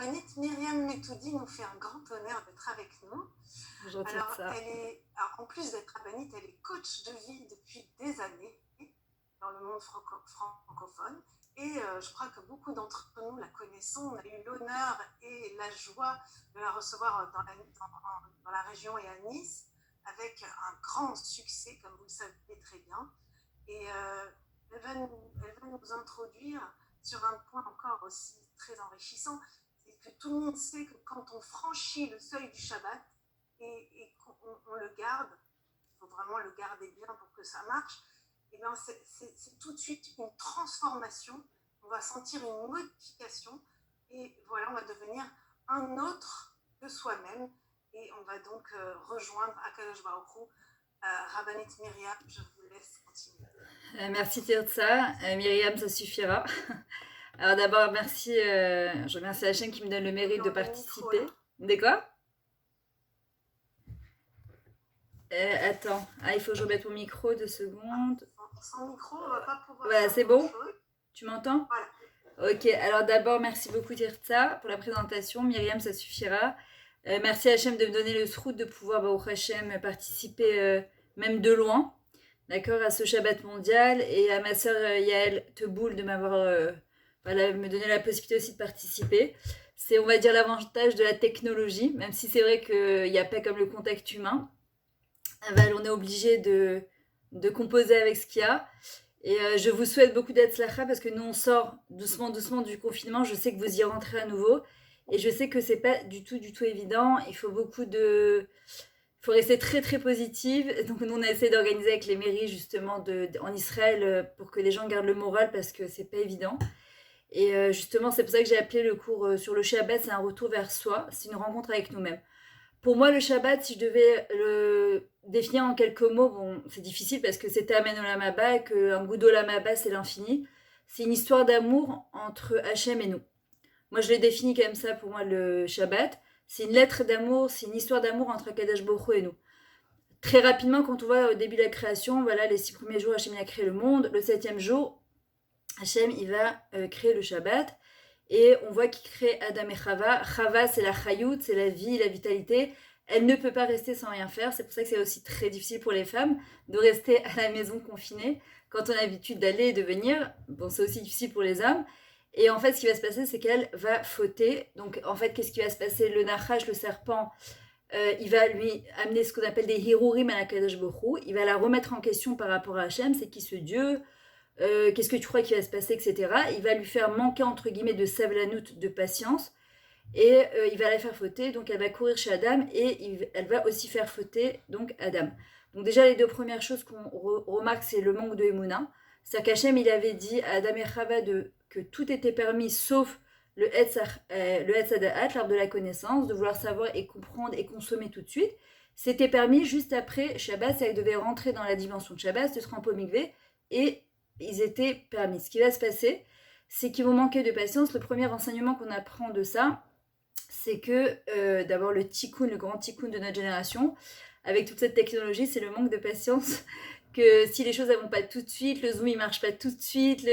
Rabbanit Myriam Metoudi nous fait un grand honneur d'être avec nous. Gentil de Alors, ça. en plus d'être rabbinite, elle est coach de vie depuis des années dans le monde francophone. Et je crois que beaucoup d'entre nous la connaissons. On a eu l'honneur et la joie de la recevoir dans la région et à Nice, avec un grand succès, comme vous le savez très bien. Et elle va nous introduire sur un point encore aussi très enrichissant, c'est que tout le monde sait que quand on franchit le seuil du Shabbat et qu'on le garde, il faut vraiment le garder bien pour que ça marche, et bien c'est tout de suite une transformation, on va sentir une modification, et voilà, on va devenir un autre que soi-même, et on va donc rejoindre Akadosh Baruch Hu. Rabbanit Myriam, je vous laisse continuer. Merci Tirza. Myriam, ça suffira. Alors d'abord, merci, je remercie Hachem qui me donne le mérite de participer. De quoi? Attends, il faut que je remette mon micro 2 secondes. Sans micro, on va pas pouvoir. Voilà, c'est bon? Tu m'entends? Voilà. Ok, alors d'abord, merci beaucoup Tirza pour la présentation. Myriam, ça suffira. Merci Hachem de me donner le srout de pouvoir, Baruch Hachem, participer même de loin, d'accord, à ce Shabbat mondial, et à ma sœur Yael Teboul de m'avoir, voilà, me donner la possibilité aussi de participer. C'est, on va dire, l'avantage de la technologie, même si c'est vrai qu'il n'y a pas comme le contact humain. On est obligé de composer avec ce qu'il y a. Et je vous souhaite beaucoup d'Hatzlacha parce que nous, on sort doucement, doucement du confinement. Je sais que vous y rentrez à nouveau. Et je sais que c'est pas du tout évident. Il faut faut rester très, très positive. Donc, nous, on a essayé d'organiser avec les mairies, justement, en Israël pour que les gens gardent le moral parce que c'est pas évident. Et justement, c'est pour ça que j'ai appelé le cours sur le Shabbat. C'est un retour vers soi. C'est une rencontre avec nous-mêmes. Pour moi, le Shabbat, si je devais le définir en quelques mots, bon, c'est difficile parce que c'était Amen Olam Haba et qu'un goût d'Olam Haba, c'est l'infini. C'est une histoire d'amour entre Hachem et nous. Moi, je l'ai défini comme ça pour moi, le Shabbat. C'est une lettre d'amour, c'est une histoire d'amour entre Akadosh Baruch Hu et nous. Très rapidement, quand on voit au début de la création, voilà, les 6 premiers jours, Hachem a créé le monde. Le 7e jour, Hachem, il va créer le Shabbat. Et on voit qu'il crée Adam et Chava. Chava, c'est la chayout, c'est la vie, la vitalité. Elle ne peut pas rester sans rien faire. C'est pour ça que c'est aussi très difficile pour les femmes de rester à la maison confinée quand on a l'habitude d'aller et de venir. Bon, c'est aussi difficile pour les hommes. Et en fait, ce qui va se passer, c'est qu'elle va fauter. Donc, en fait, qu'est-ce qui va se passer? Le Nachash, le serpent, il va lui amener ce qu'on appelle des hirurim à la Kadosh Baruch Hu. Il va la remettre en question par rapport à Hachem. C'est qui ce Dieu? Qu'est-ce que tu crois qu'il va se passer, etc. Il va lui faire manquer, entre guillemets, de savlanout, de patience, et il va la faire fauter, donc elle va courir chez Adam, et elle va aussi faire fauter donc Adam. Donc déjà, les 2 premières choses qu'on remarque, c'est le manque de Emouna. C'est-à-dire qu'Hachem, il avait dit à Adam et Chava que tout était permis, sauf le Etz Hadaat, l'arbre de la connaissance, de vouloir savoir et comprendre et consommer tout de suite. C'était permis juste après Shabbat, c'est-à-dire qu'ils devaient rentrer dans la dimension de Shabbat, de se tremper au mikvé, et ils étaient permis. Ce qui va se passer, c'est qu'ils vont manquer de patience. Le premier enseignement qu'on apprend de ça, c'est que d'abord le tikkun, le grand tikkun de notre génération, avec toute cette technologie, c'est le manque de patience. Que si les choses ne vont pas tout de suite, le Zoom il marche pas tout de suite,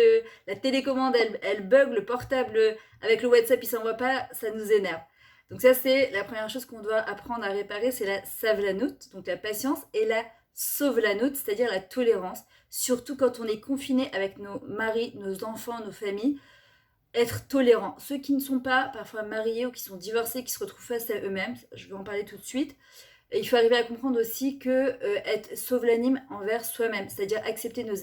la télécommande elle bug, le portable avec le WhatsApp il s'envoie pas, ça nous énerve. Donc ça c'est la première chose qu'on doit apprendre à réparer, c'est la savlanout, donc la patience, et la sovlanout, c'est-à-dire la tolérance, surtout quand on est confiné avec nos maris, nos enfants, nos familles. Être tolérant. Ceux qui ne sont pas parfois mariés ou qui sont divorcés, qui se retrouvent face à eux-mêmes, je vais en parler tout de suite. Et il faut arriver à comprendre aussi que être sovlanime envers soi-même, c'est-à-dire accepter nos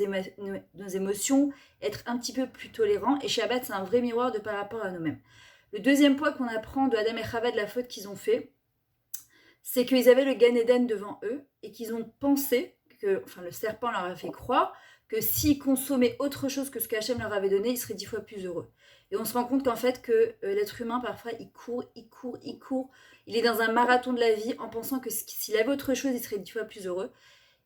émotions, être un petit peu plus tolérant. Et Shabbat, c'est un vrai miroir de par rapport à nous-mêmes. Le deuxième point qu'on apprend de Adam et Chava, de la faute qu'ils ont fait, c'est qu'ils avaient le Gan Eden devant eux et qu'ils ont pensé enfin le serpent leur a fait croire que s'ils consommaient autre chose que ce qu'Hachem leur avait donné, ils seraient 10 fois plus heureux. Et on se rend compte qu'en fait, que l'être humain, parfois, il court. Il est dans un marathon de la vie en pensant que s'il avait autre chose, il serait 10 fois plus heureux.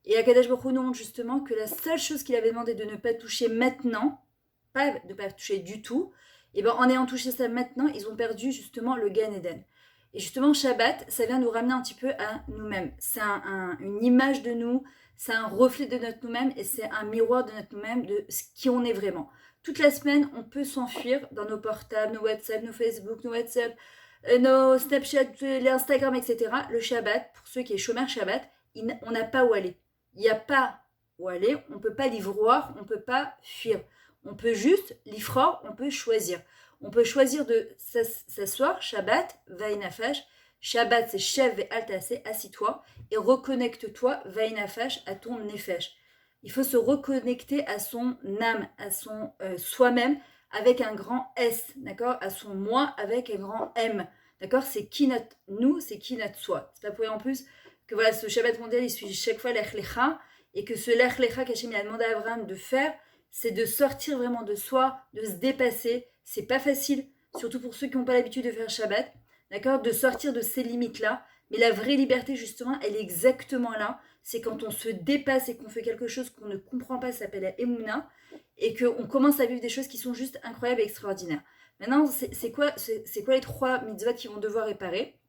Et Akadosh Baruch Hu nous montre justement que la seule chose qu'il avait demandé de ne pas toucher maintenant, pas de ne pas toucher du tout, et ben en ayant touché ça maintenant, ils ont perdu justement le Gan Eden. Et justement, Shabbat, ça vient nous ramener un petit peu à nous-mêmes. C'est une image de nous, c'est un reflet de notre nous-mêmes et c'est un miroir de notre nous-mêmes, de qui on est vraiment. Toute la semaine, on peut s'enfuir dans nos portables, nos WhatsApp, nos Facebook, nos WhatsApp, nos Snapchat, les Instagram, etc. Le Shabbat, pour ceux qui est chômeur Shabbat, on n'a pas où aller. Il n'y a pas où aller, on ne peut pas livroir, on ne peut pas fuir. On peut juste, l'ifror, on peut choisir. On peut choisir de s'asseoir, Shabbat, vaïnafash. Shabbat, c'est Shev et Altase, assis-toi et reconnecte-toi, vaïnafash, à ton nefesh. Il faut se reconnecter à son âme, à son soi-même, avec un grand S, d'accord? À son moi avec un grand M, d'accord? C'est qui notre nous, c'est qui notre soi. C'est pas pour rien en plus que voilà, ce Shabbat mondial, il suit chaque fois l'Ech Lecha, et que ce L'Ech Lecha qu'Hachem a demandé à Abraham de faire, c'est de sortir vraiment de soi, de se dépasser. C'est pas facile, surtout pour ceux qui n'ont pas l'habitude de faire Shabbat, d'accord? De sortir de ces limites-là. Mais la vraie liberté, justement, elle est exactement là. C'est quand on se dépasse et qu'on fait quelque chose qu'on ne comprend pas, ça s'appelle la Emouna, et qu'on commence à vivre des choses qui sont juste incroyables et extraordinaires. Maintenant, c'est quoi les 3 mitzvot qui vont devoir réparer?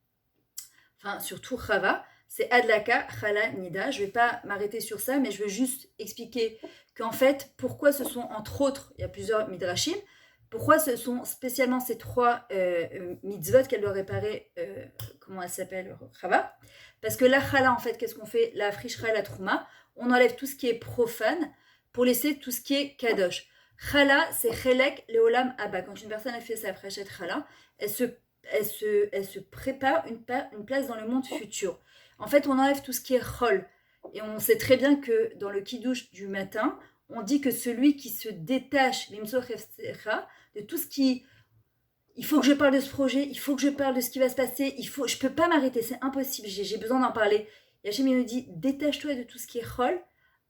Enfin, surtout Chava, c'est Adlaka, Chala, Nida. Je ne vais pas m'arrêter sur ça, mais je veux juste expliquer qu'en fait, pourquoi ce sont, entre autres, il y a plusieurs midrashim, pourquoi ce sont spécialement ces 3 mitzvot qu'elle doit réparer, comment elle s'appelle, Chava? Parce que la Chala, en fait, qu'est-ce qu'on fait? La Frishra et la Trouma, on enlève tout ce qui est profane pour laisser tout ce qui est Kadosh. Chala, c'est Chelek Leolam Abba. Quand une personne a fait sa Frachet Chala, elle se prépare une place dans le monde futur. En fait, on enlève tout ce qui est Chol. Et on sait très bien que dans le Kiddush du matin, on dit que celui qui se détache, de tout ce qui... Il faut que je parle de ce projet, il faut que je parle de ce qui va se passer, je peux pas m'arrêter, c'est impossible, j'ai besoin d'en parler. Et Hachem nous dit, détache-toi de tout ce qui est Chol,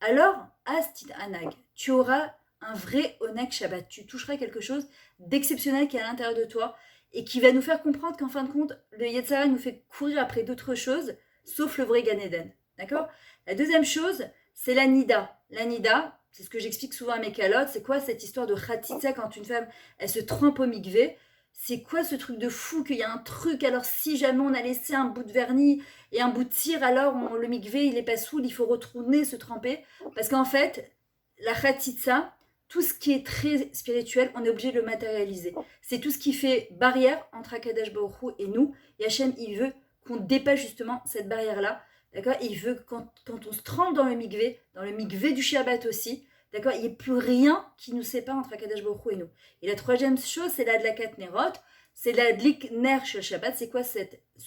alors, Astid Anag, tu auras un vrai Oneg Shabbat, tu toucheras quelque chose d'exceptionnel qui est à l'intérieur de toi, et qui va nous faire comprendre qu'en fin de compte, le Yetzirah nous fait courir après d'autres choses, sauf le vrai Gan Eden. D'accord? La deuxième chose, c'est la Nida. La Nida, c'est ce que j'explique souvent à mes calottes, c'est quoi cette histoire de Khatitsa quand une femme, elle se trempe au mikvé? C'est quoi ce truc de fou qu'il y a un truc, alors si jamais on a laissé un bout de vernis et un bout de cire, alors le mikvé, il est pas saoul, il faut retourner se tremper. Parce qu'en fait, la Khatitsa, tout ce qui est très spirituel, on est obligé de le matérialiser. C'est tout ce qui fait barrière entre Akadosh Baruch Hu et nous. Et Hachem, il veut qu'on dépasse justement cette barrière-là. D'accord? Il veut que quand on se trempe dans le mikvé du Shabbat aussi, d'accord, il n'y a plus rien qui nous sépare entre Akadosh Baruch Hu et nous. Et la troisième chose, c'est la Adlakat Nerot, c'est la Adlik Ner Shel Shabbat. C'est quoi ce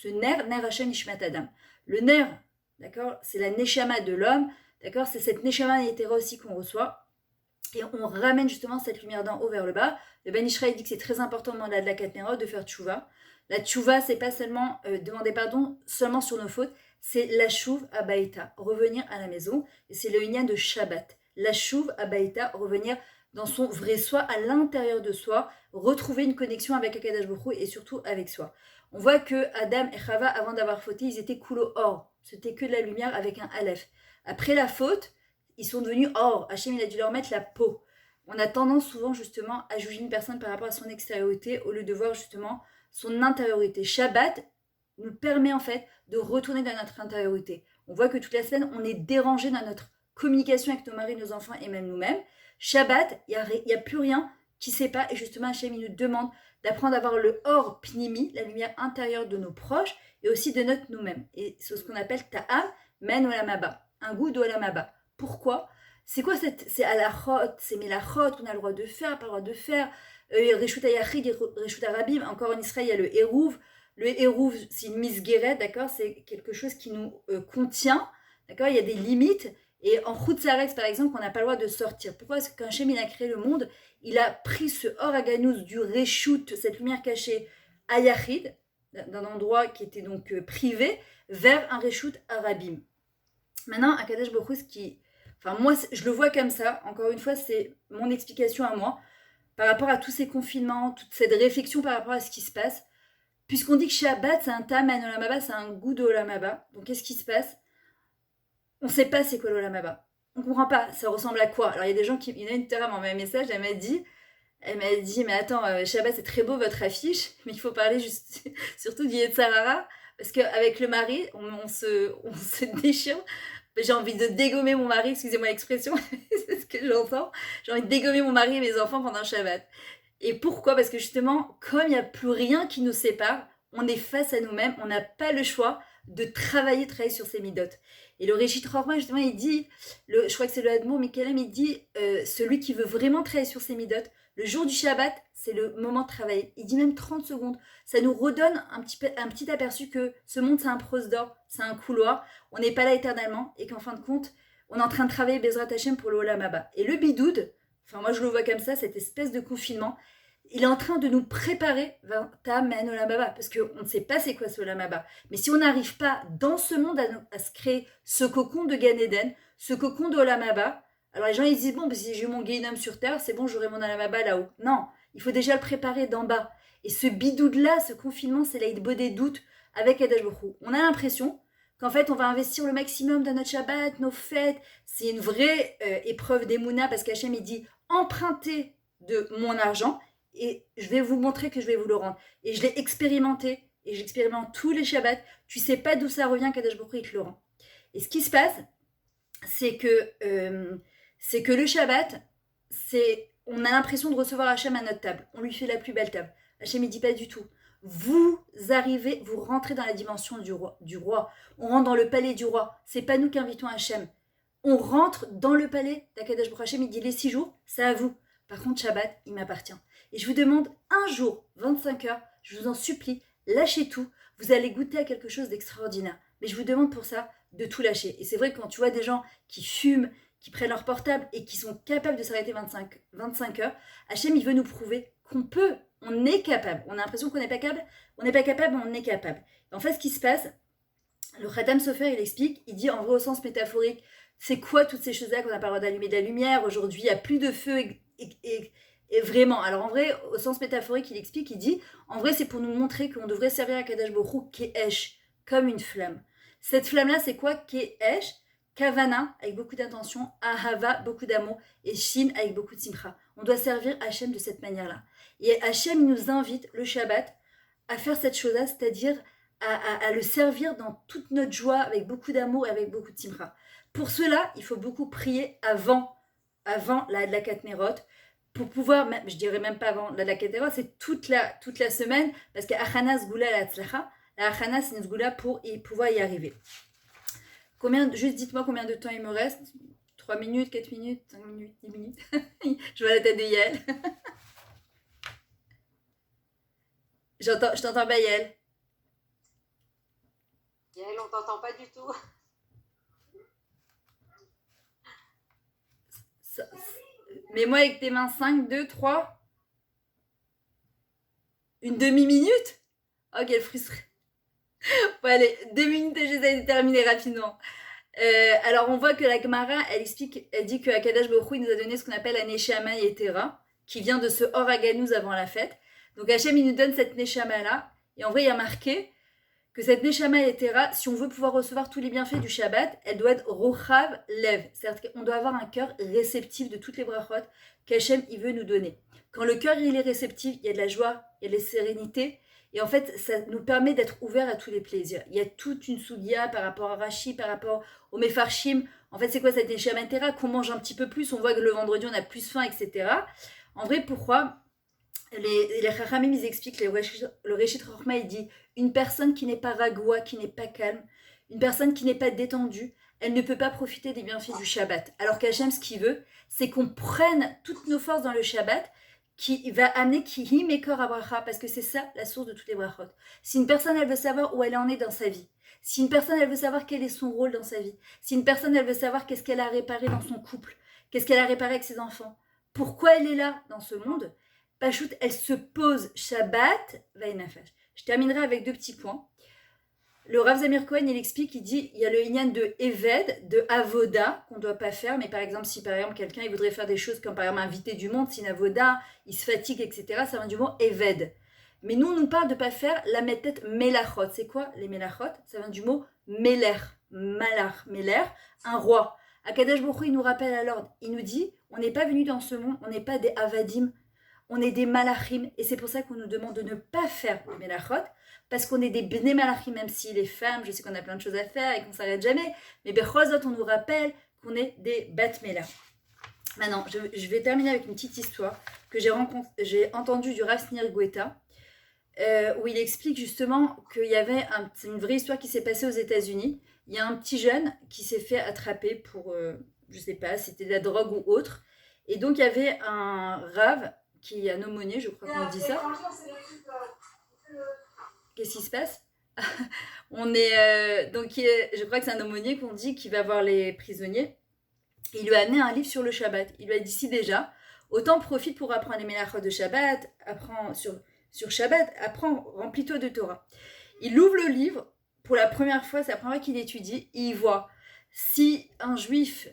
Ner? Ner Hashem Nishmat Adam. Le Ner, d'accord, c'est la Neshama de l'homme, d'accord, c'est cette Neshama Yetera aussi qu'on reçoit. Et on ramène justement cette lumière d'en haut vers le bas. Le Ben Ishraï dit que c'est très important dans la Adlakat Nerot de faire tchouva. La tchouva, c'est pas seulement demander pardon seulement sur nos fautes, c'est la chouv abaïta, revenir à la maison. Et c'est le Inyan de Shabbat. La chouv abaïta, revenir dans son vrai soi, à l'intérieur de soi, retrouver une connexion avec Akadosh Baruch Hu et surtout avec soi. On voit que Adam et Chava, avant d'avoir fauté, ils étaient coulo or. C'était que de la lumière avec un aleph. Après la faute, ils sont devenus or. Hachem, il a dû leur mettre la peau. On a tendance souvent justement à juger une personne par rapport à son extériorité au lieu de voir justement son intériorité. Shabbat nous permet en fait de retourner dans notre intériorité. On voit que toute la semaine, on est dérangé dans notre communication avec nos maris, nos enfants et même nous-mêmes. Shabbat, il n'y a plus rien qui ne sait pas. Et justement, Hachem, il nous demande d'apprendre à avoir le or pnimi, la lumière intérieure de nos proches et aussi de notre nous-mêmes. Et c'est ce qu'on appelle ta'am men olamaba, un goût d'olamaba. Pourquoi? C'est quoi c'est alachot, c'est melachot qu'on a le droit de faire, pas le droit de faire. Reshut hayachid, reshut harabim, encore en Israël, il y a le hérouv. Le hérouv, c'est une misguéret, d'accord? C'est quelque chose qui nous contient, d'accord? Il y a des limites. Et en Chutzaretz, par exemple, on n'a pas le droit de sortir. Pourquoi? Parce que quand Hachem, il a créé le monde, il a pris ce or aganous du Reshut, cette lumière cachée, à Yachid, d'un endroit qui était donc privé, vers un Reshut Arabim. Maintenant, Akadosh Baruch Hu, enfin, moi, je le vois comme ça. Encore une fois, c'est mon explication à moi, par rapport à tous ces confinements, toute cette réflexion par rapport à ce qui se passe. Puisqu'on dit que Shabbat, c'est un taman olamaba, c'est un goût de olamaba. Donc, qu'est-ce qui se passe? On ne sait pas c'est quoi l'olamaba. On ne comprend pas, ça ressemble à quoi? Alors, il y a des gens qui... Il y en a une tout à l'heure m'envoie un message, elle m'a dit, mais attends, Shabbat, c'est très beau votre affiche, mais il faut parler juste, surtout du Yetzirah, parce qu'avec le mari, on se déchire J'ai envie de dégommer mon mari, excusez-moi l'expression, c'est ce que j'entends. J'ai envie de dégommer mon mari et mes enfants pendant Shabbat. Et pourquoi? Parce que justement, comme il n'y a plus rien qui nous sépare, on est face à nous-mêmes, on n'a pas le choix de travailler sur ses midotes. Et le Réchit Rorma, justement, il dit, je crois que c'est le Hadmour Mikalem, il dit, celui qui veut vraiment travailler sur ses midotes, le jour du Shabbat, c'est le moment de travailler. Il dit même 30 secondes. Ça nous redonne un petit aperçu que ce monde, c'est un prose d'or, c'est un couloir, on n'est pas là éternellement, et qu'en fin de compte, on est en train de travailler Bezrat Hashem pour le Olam Haba. Et le bidoud, enfin moi je le vois comme ça, cette espèce de confinement, il est en train de nous préparer vers Tamen Olam Haba, parce qu'on ne sait pas c'est quoi ce Olam Haba. Mais si on n'arrive pas dans ce monde à se créer ce cocon de Gan Eden, ce cocon de Olam Haba, alors les gens ils disent bon, si j'ai eu mon Guéhinum sur terre, c'est bon, j'aurai mon Olam Haba là-haut. Non, il faut déjà le préparer d'en bas. Et ce bidoud-là, ce confinement, c'est l'Aïd Bodé doute avec Adash Bokhu. On a l'impression qu'en fait, on va investir le maximum dans notre Shabbat, nos fêtes. C'est une vraie épreuve d'Emouna, parce qu'Hachem, il dit empruntez de mon argent et je vais vous montrer que je vais vous le rendre. Et je l'ai expérimenté, et j'expérimente tous les Shabbats. Tu sais pas d'où ça revient qu'Adash Bokhu, il te le rend. Et ce qui se passe, c'est que le Shabbat, on a l'impression de recevoir Hachem à notre table. On lui fait la plus belle table. Hachem, il dit pas du tout. Vous arrivez, vous rentrez dans la dimension du roi. On rentre dans le palais du roi. C'est pas nous qui invitons Hachem. On rentre dans le palais d'Akadosh Baruch Hachem. Il dit les 6 jours, c'est à vous. Par contre, Shabbat, il m'appartient. Et je vous demande un jour, 25 heures, je vous en supplie, lâchez tout. Vous allez goûter à quelque chose d'extraordinaire. Mais je vous demande pour ça de tout lâcher. Et c'est vrai que quand tu vois des gens qui fument, qui prennent leur portable et qui sont capables de s'arrêter 25 heures, Hachem, il veut nous prouver qu'on peut, on est capable. On a l'impression qu'on n'est pas capable, on n'est pas capable, mais on est capable. Et en fait, ce qui se passe, le Khatam Sofer, il explique, il dit en vrai au sens métaphorique, c'est quoi toutes ces choses-là qu'on n'a pas le droit d'allumer de la lumière, aujourd'hui il n'y a plus de feu et vraiment. Alors en vrai, au sens métaphorique, il explique, il dit, en vrai c'est pour nous montrer qu'on devrait servir à Kadash Borou Ke'esh, comme une flamme. Cette flamme-là, c'est quoi Ke'esh? Kavana, avec beaucoup d'intention, Ahava, beaucoup d'amour, et Shin, avec beaucoup de simcha. On doit servir Hachem de cette manière-là. Et Hachem, il nous invite, le Shabbat, à faire cette chose-là, c'est-à-dire à le servir dans toute notre joie, avec beaucoup d'amour et avec beaucoup de simcha. Pour cela, il faut beaucoup prier avant la Katnerot, pour pouvoir, je dirais même pas avant la Katnerot, c'est toute la semaine, parce qu'Achana Sgoula la Tzlacha, la Achana c'est une Sgoula pour pouvoir y arriver. Juste dites-moi combien de temps il me reste. 3 minutes, 4 minutes, 5 minutes, 10 minutes. Je vois la tête de Yael. Je t'entends pas, Yael. Yael, on t'entend pas du tout. Mets-moi avec tes mains 5, 2, 3. Une demi-minute? Oh, quelle frustration. Bon, allez, 2 minutes et j'essaie de terminer rapidement. Alors, on voit que la Gemara, elle dit que Akadosh Baruch Hu, il nous a donné ce qu'on appelle la Neshama Yetera, qui vient de ce Or Haganouz avant la fête. Donc, Hachem, il nous donne cette Neshama-là. Et en vrai, il y a marqué que cette Neshama Yetera, si on veut pouvoir recevoir tous les bienfaits du Shabbat, elle doit être Rochav Lev. C'est-à-dire qu'on doit avoir un cœur réceptif de toutes les brachot qu'Hachem, il veut nous donner. Quand le cœur, il est réceptif, il y a de la joie, il y a de la sérénité. Et en fait, ça nous permet d'être ouverts à tous les plaisirs. Il y a toute une soudia par rapport à Rashi, par rapport au Mefarshim. En fait, c'est quoi cette Neshama Yetera? Qu'on mange un petit peu plus, on voit que le vendredi, on a plus faim, etc. En vrai, pourquoi les Chachamim, ils expliquent, le Réchit Rorma, il dit, une personne qui n'est pas ragoua, qui n'est pas calme, une personne qui n'est pas détendue, elle ne peut pas profiter des bienfaits du Shabbat. Alors qu'Hachem, ce qu'il veut, c'est qu'on prenne toutes nos forces dans le Shabbat, qui va amener Kihi Mekor Abracha, parce que c'est ça la source de toutes les brachot. Si une personne, elle veut savoir où elle en est dans sa vie, si une personne, elle veut savoir quel est son rôle dans sa vie, si une personne, elle veut savoir qu'est-ce qu'elle a réparé dans son couple, qu'est-ce qu'elle a réparé avec ses enfants, pourquoi elle est là dans ce monde, Pachout, elle se pose Shabbat, Vaïnafash. Je terminerai avec 2 petits points. Le Rav Zamir Cohen, il explique, il dit, il y a le Inyan de Eved, de Avoda, qu'on ne doit pas faire, mais par exemple, si par exemple quelqu'un il voudrait faire des choses comme par exemple inviter du monde, c'est une Avoda, il se fatigue, etc., ça vient du mot Eved. Mais nous, on nous parle de ne pas faire la méthode Melachot. C'est quoi les Melachot? Ça vient du mot Meler, Malach, Meler, un roi. Akadosh Baruch Hu, il nous rappelle à l'ordre, il nous dit, on n'est pas venu dans ce monde, on n'est pas des Avadim, on est des malachim, et c'est pour ça qu'on nous demande de ne pas faire le melachot, parce qu'on est des bnei malachim, même si les femmes, je sais qu'on a plein de choses à faire et qu'on s'arrête jamais, mais bechozot, on nous rappelle qu'on est des bat mela. Maintenant, je vais terminer avec une petite histoire que j'ai entendue du Rav Snir Guetta, où il explique justement qu'il y avait c'est une vraie histoire qui s'est passée aux États-Unis. Il y a un petit jeune qui s'est fait attraper pour, je sais pas, si c'était de la drogue ou autre. Et donc, il y avait un Rav, qui est un aumônier, je crois qu'on dit ça. Qu'est-ce qui se passe? Donc, je crois que c'est un aumônier qu'on dit qui va voir les prisonniers. Il lui a amené un livre sur le Shabbat. Il lui a dit, si déjà, autant profite pour apprendre les mélachot de Shabbat, apprends sur Shabbat, apprends, remplis-toi de Torah. Il ouvre le livre, pour la première fois, c'est la première fois qu'il étudie, et il voit si un juif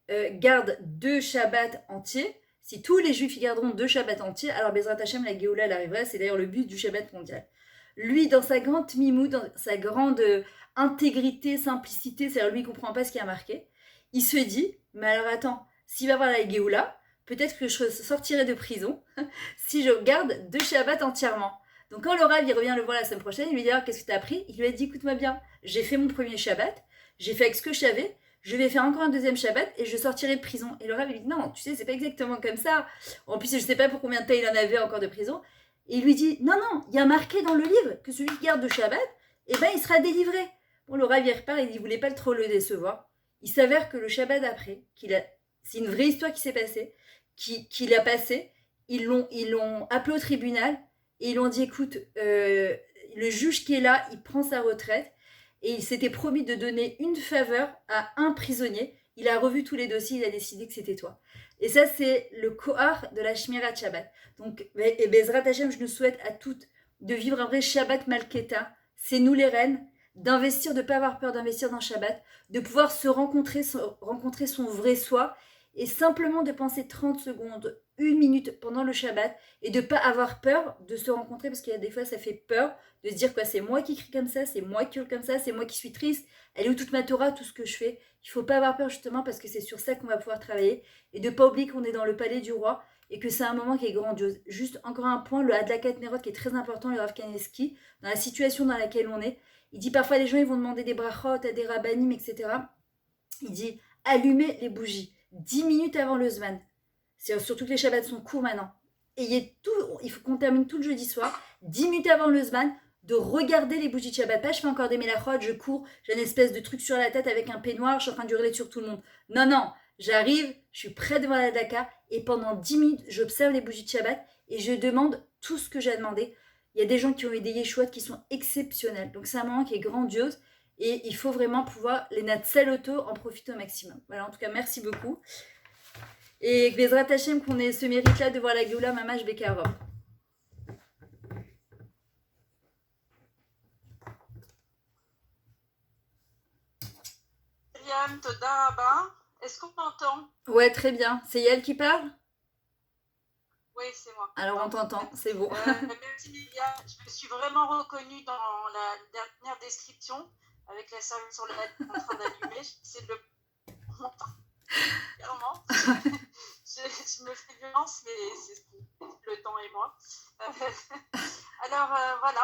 garde 2 Shabbats entiers, si tous les juifs y garderont 2 Shabbats entiers, alors Bezrat Hashem, la Géoula, elle arrivera, c'est d'ailleurs le but du Shabbat mondial. Lui, dans sa grande mimou, dans sa grande intégrité, simplicité, c'est-à-dire lui, il ne comprend pas ce qui a marqué, il se dit, mais alors attends, s'il va voir la Géoula, peut-être que je sortirai de prison si je garde 2 Shabbats entièrement. Donc quand le Rav il revient le voir la semaine prochaine, il lui dit alors qu'est-ce que tu as appris? Il lui a dit écoute-moi bien, j'ai fait mon premier Shabbat, j'ai fait avec ce que je savais, je vais faire encore un deuxième Shabbat et je sortirai de prison. Et le Rav lui dit non, tu sais, c'est pas exactement comme ça. En plus, je sais pas pour combien de temps il en avait encore de prison. Et il lui dit non, il y a marqué dans le livre que celui qui garde 2 Shabbats, eh ben il sera délivré. Bon, le Rav il repart et il voulait pas trop le décevoir. Il s'avère que le Shabbat d'après, c'est une vraie histoire qui s'est passée, qu'il a passé, ils l'ont appelé au tribunal et ils lui ont dit écoute, le juge qui est là, il prend sa retraite et il s'était promis de donner une faveur à un prisonnier. Il a revu tous les dossiers, il a décidé que c'était toi. Et ça, c'est le kohar de la Shmirat Shabbat. Donc, et Bezrat Hashem, je nous souhaite à toutes de vivre un vrai Shabbat Malketa. C'est nous les reines, d'investir, de ne pas avoir peur d'investir dans Shabbat, de pouvoir rencontrer son vrai soi et simplement de penser 30 secondes, 1 minute pendant le Shabbat et de ne pas avoir peur de se rencontrer parce qu'il y a des fois ça fait peur de se dire quoi, c'est moi qui crie comme ça, c'est moi qui hurle comme ça, c'est moi qui suis triste, elle est où toute ma Torah, tout ce que je fais. Il ne faut pas avoir peur justement parce que c'est sur ça qu'on va pouvoir travailler et de ne pas oublier qu'on est dans le palais du roi et que c'est un moment qui est grandiose. Juste encore un point, le Hadlakat Nerot qui est très important, le Rav Kaneski, dans la situation dans laquelle on est. Il dit parfois les gens ils vont demander des brachot à des rabbanim, etc. Il dit allumez les bougies 10 minutes avant le Zman. C'est surtout que les Shabbats sont courts maintenant. Et il faut qu'on termine tout le jeudi soir, 10 minutes avant le Zman, de regarder les bougies de Shabbat. Pas je fais encore des mélachot, je cours, j'ai une espèce de truc sur la tête avec un peignoir, je suis en train de hurler sur tout le monde. Non, j'arrive, je suis près devant la Daka et pendant 10 minutes, j'observe les bougies de Shabbat et je demande tout ce que j'ai à demander. Il y a des gens qui ont eu des yeshuot qui sont exceptionnels. Donc c'est un moment qui est grandiose et il faut vraiment pouvoir les natsel auto en profiter au maximum. Voilà, en tout cas, merci beaucoup. Et Bezrat Hashem qu'on ait ce mérite-là de voir la Géoula Mamash Bekarov. Myriam, Toda Rabba, est-ce qu'on m'entend? Ouais, très bien. C'est Yael qui parle? Oui, c'est moi. Alors on t'entend, c'est bon. Merci Myriam, je me suis vraiment reconnue dans la dernière description avec la serviette sur la tête en train d'allumer. C'est le clairement. je me fais violence, mais c'est le temps et moi. Alors voilà.